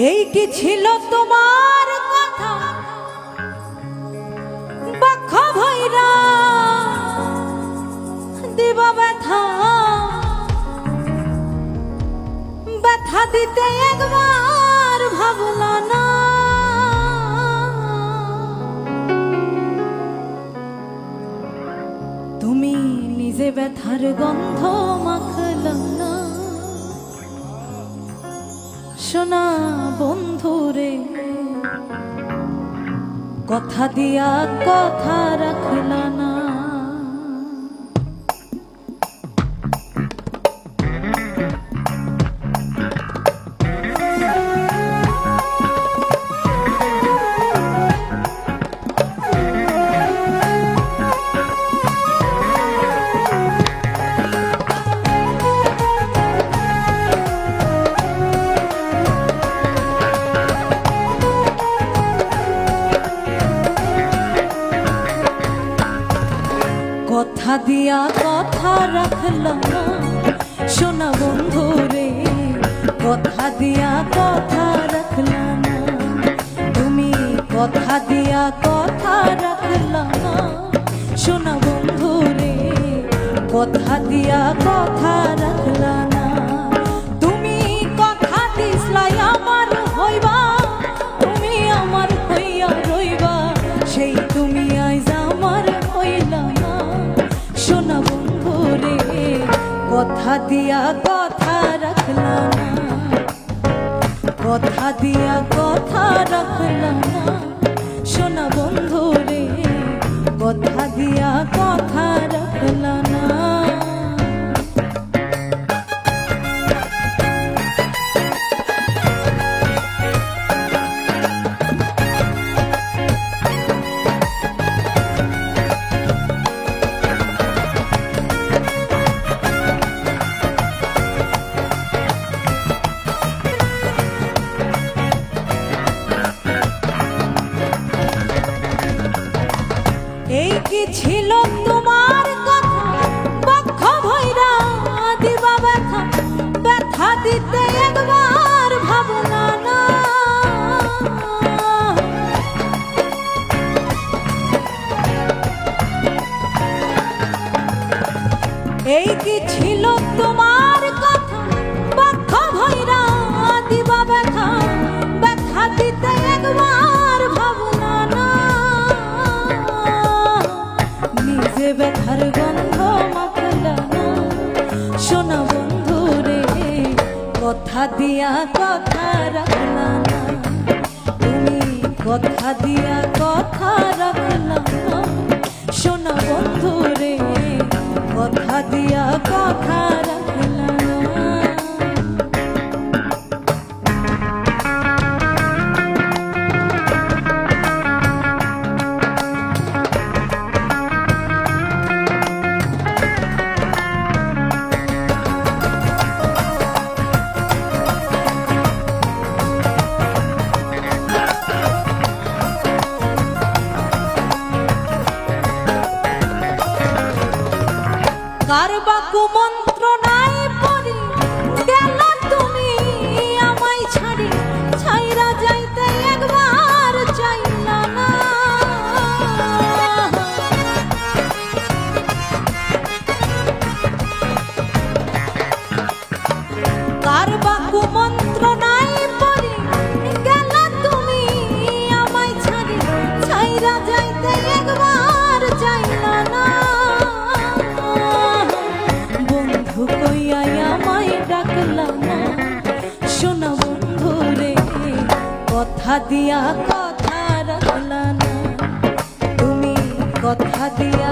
এই কি ছিল তোমার কথা বক্ষ ভৈরা দিবা ব্যথা ব্যথা দিতে একবার ভাবলা না তুমি নিজে ব্যথার গন্ধ মাখলা না শোনা বন্ধুরে কথা দিয়া কথা রাখলা না কথা দিয়া কথা রাখলাম না শোনা বন্ধুরে কথা দিয়া কথা রাখলাম না তুমি কথা দিয়া কথা রাখলাম না শোনা বন্ধুরে কথা দিয়া কথা রাখলাম না তুমি কথা দিসলাই আমার হইবা তুমি আমার হইয়া রইবা সেই তুমি আইজ আমার হইলা না শোনা বন্ধুরে কথা দিয়া কথা রাখলাম না কথা দিয়া কথা রাখলাম না শোনা বন্ধুরে কথা দিয়া কথা রাখলাম না এই কি ছিল তোমার কথা বক্ষ ভৈরা দিবা ব্যথা ব্যথা দিতে একবার ভাবনা না এই কি ছিল তোমার কথা বক্ষ ভৈরা দিবা ব্যথা ব্যথা দিতে একবার ভাবনা না নিজে ব্যথার গন্ধ মাখলা না শোনা বন্ধুরে কথা দিয়া কথা রাখলা না তুমি কথা দিয়া কথা রাখলা না শোনা বন্ধুরে কথা দিয়া কথা রাখলা না কারবা কুমন্ত্রণায় পড়ি গেল তুমি আমায় ছাড়ি ছাইরা যাইতে একবার চাইলা না কারবা কুমন্ত্রণায় পড়ি গেল তুমি আমায় ছাড়ি ছাইরা যাইতে একবার চাইলা না শোনা বন্ধুরে কথা দিয়া কথা রাখলা না তুমি কথা দিয়া